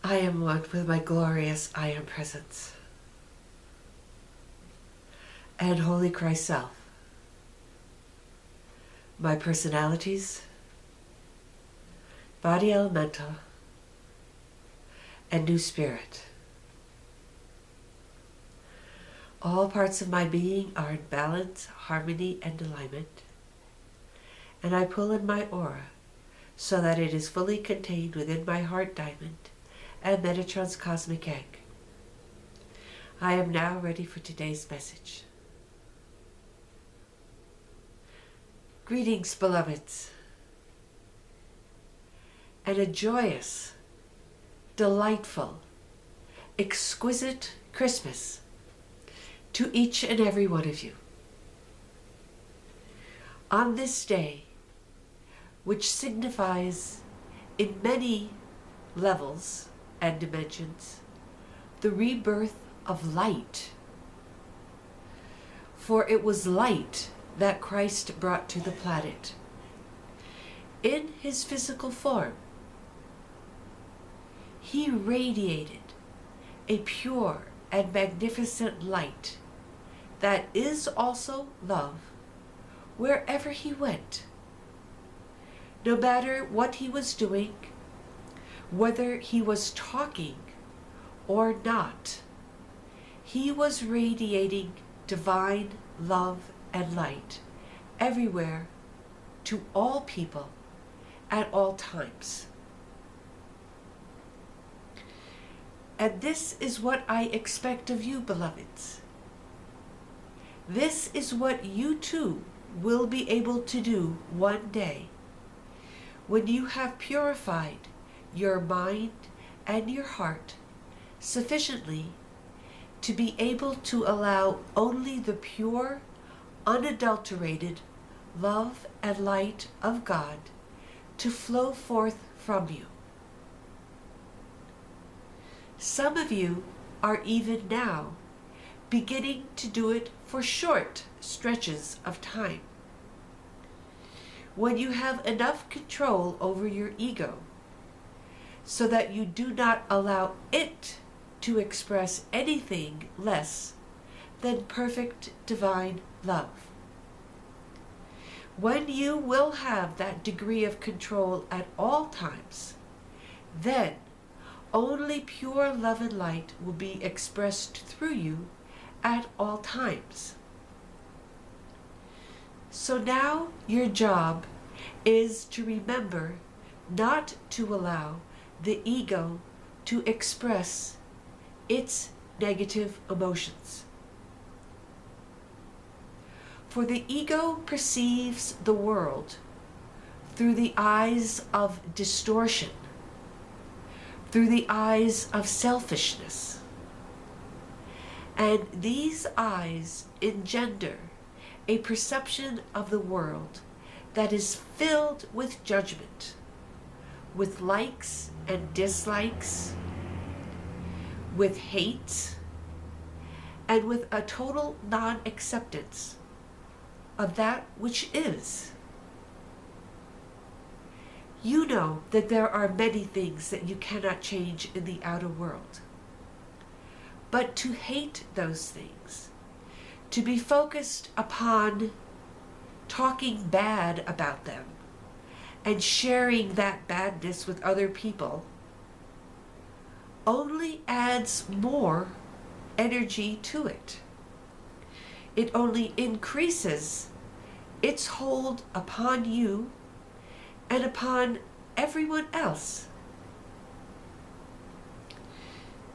I am one with my glorious I Am Presence and Holy Christ Self, my personalities, body elemental, and new spirit. All parts of my being are in balance, harmony, and alignment, and I pull in my aura so that it is fully contained within my heart diamond and Metatron's cosmic egg. I am now ready for today's message. Greetings, beloveds, and a joyous, delightful, exquisite Christmas to each and every one of you. On this day, which signifies in many levels and dimensions the rebirth of light, for it was light that Christ brought to the planet in his physical form. He radiated a pure and magnificent light that is also love wherever he went. No matter what he was doing, whether he was talking or not, he was radiating divine love and light everywhere to all people at all times. And this is what I expect of you, beloveds. This is what you too will be able to do one day when you have purified your mind and your heart sufficiently to be able to allow only the pure, unadulterated love and light of God to flow forth from you. Some of you are even now beginning to do it for short stretches of time. When you have enough control over your ego so that you do not allow it to express anything less than perfect divine love. When you will have that degree of control at all times, then only pure love and light will be expressed through you at all times. So now your job is to remember not to allow the ego to express its negative emotions. For the ego perceives the world through the eyes of distortion, through the eyes of selfishness. And these eyes engender a perception of the world that is filled with judgment, with likes and dislikes, with hate, and with a total non-acceptance of that which is. You know that there are many things that you cannot change in the outer world. But to hate those things, to be focused upon talking bad about them and sharing that badness with other people, only adds more energy to it. It only increases its hold upon you and upon everyone else.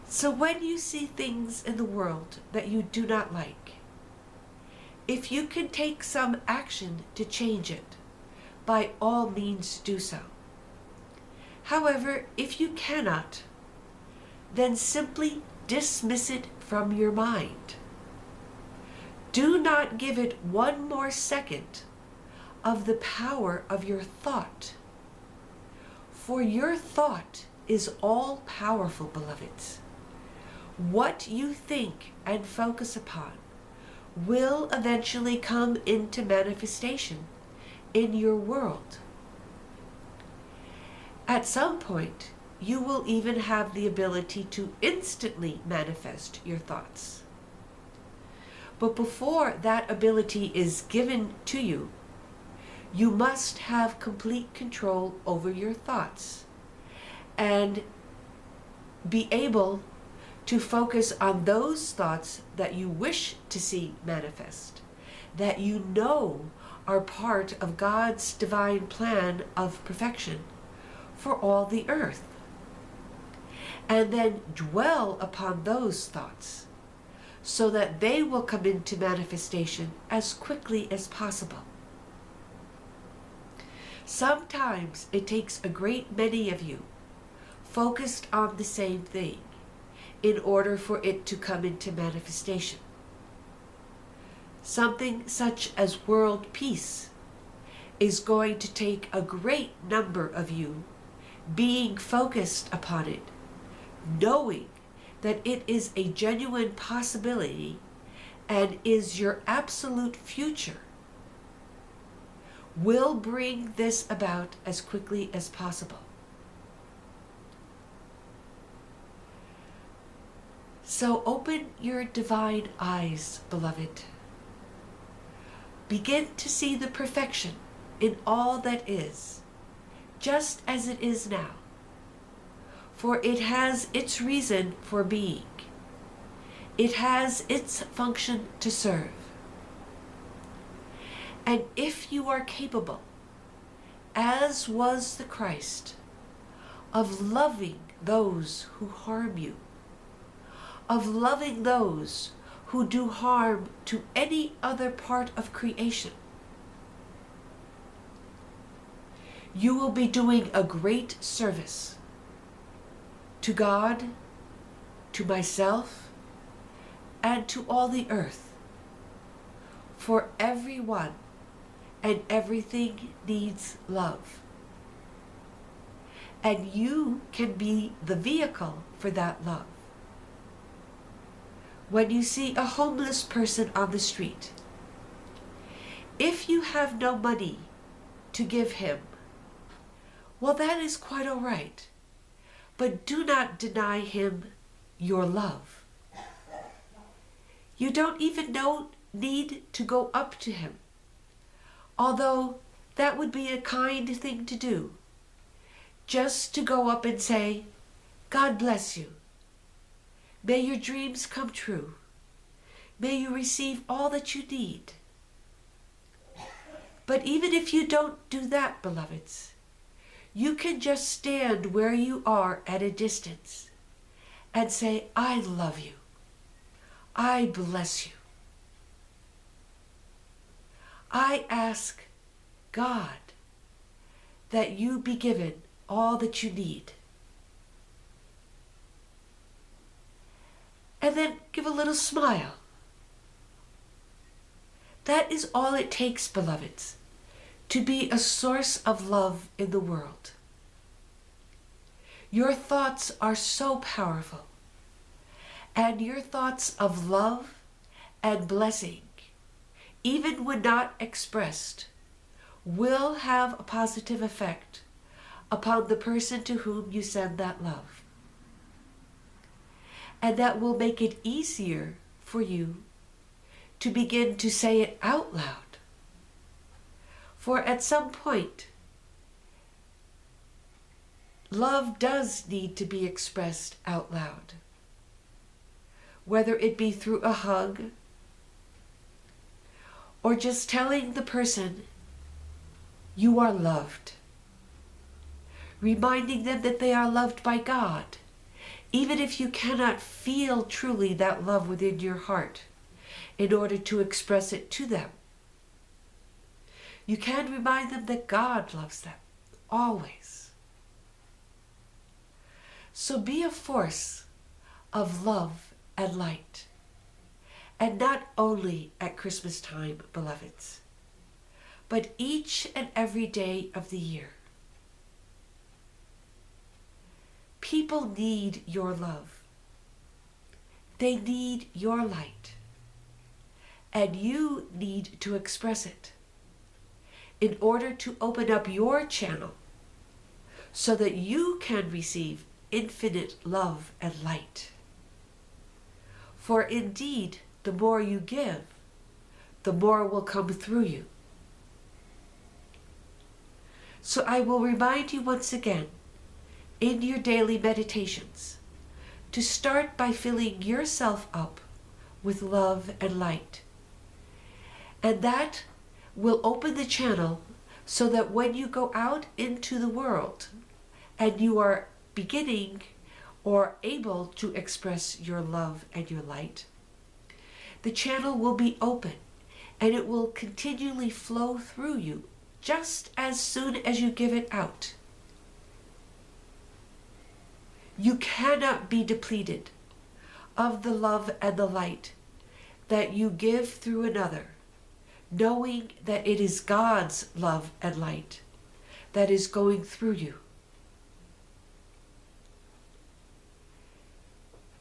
So when you see things in the world that you do not like, if you can take some action to change it, by all means do so. However, if you cannot, then simply dismiss it from your mind. Do not give it one more second of the power of your thought. For your thought is all powerful, beloveds. What you think and focus upon will eventually come into manifestation in your world. At some point, you will even have the ability to instantly manifest your thoughts. But before that ability is given to you, you must have complete control over your thoughts and be able to focus on those thoughts that you wish to see manifest, that you know are part of God's divine plan of perfection for all the earth. And then dwell upon those thoughts so that they will come into manifestation as quickly as possible. Sometimes it takes a great many of you focused on the same thing in order for it to come into manifestation. Something such as world peace is going to take a great number of you being focused upon it, knowing that it is a genuine possibility and is your absolute future, will bring this about as quickly as possible. So open your divine eyes, beloved. Begin to see the perfection in all that is, just as it is now. For it has its reason for being. It has its function to serve. And if you are capable, as was the Christ, of loving those who harm you, of loving those who do harm to any other part of creation, you will be doing a great service to God, to myself, and to all the earth. For everyone and everything needs love. And you can be the vehicle for that love. When you see a homeless person on the street, if you have no money to give him, well, that is quite all right. But do not deny him your love. You don't even need to go up to him, although that would be a kind thing to do. Just to go up and say, God bless you. May your dreams come true. May you receive all that you need. But even if you don't do that, beloveds, you can just stand where you are at a distance and say, I love you. I bless you. I ask God that you be given all that you need. And then give a little smile. That is all it takes, beloveds, to be a source of love in the world. Your thoughts are so powerful, and your thoughts of love and blessing, even when not expressed, will have a positive effect upon the person to whom you send that love. And that will make it easier for you to begin to say it out loud. For at some point, love does need to be expressed out loud. Whether it be through a hug, or just telling the person you are loved. Reminding them that they are loved by God, even if you cannot feel truly that love within your heart in order to express it to them. You can remind them that God loves them, always. So be a force of love and light. And not only at Christmas time, beloveds, but each and every day of the year. People need your love. They need your light. And you need to express it in order to open up your channel so that you can receive infinite love and light. For indeed, the more you give, the more will come through you. So I will remind you once again, in your daily meditations, to start by filling yourself up with love and light. And that will open the channel so that when you go out into the world and you are beginning or able to express your love and your light, the channel will be open and it will continually flow through you just as soon as you give it out. You cannot be depleted of the love and the light that you give through another, knowing that it is God's love and light that is going through you.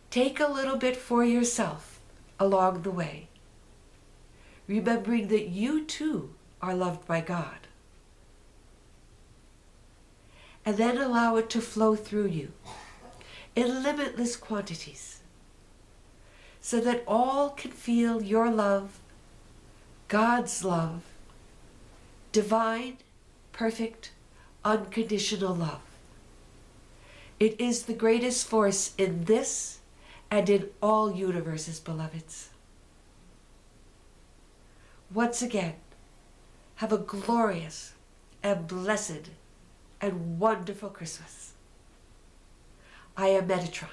Take a little bit for yourself along the way, remembering that you too are loved by God. And then allow it to flow through you in limitless quantities, so that all can feel your love, God's love, divine, perfect, unconditional love. It is the greatest force in this and in all universes, beloveds. Once again, have a glorious and blessed and wonderful Christmas. I am Metatron.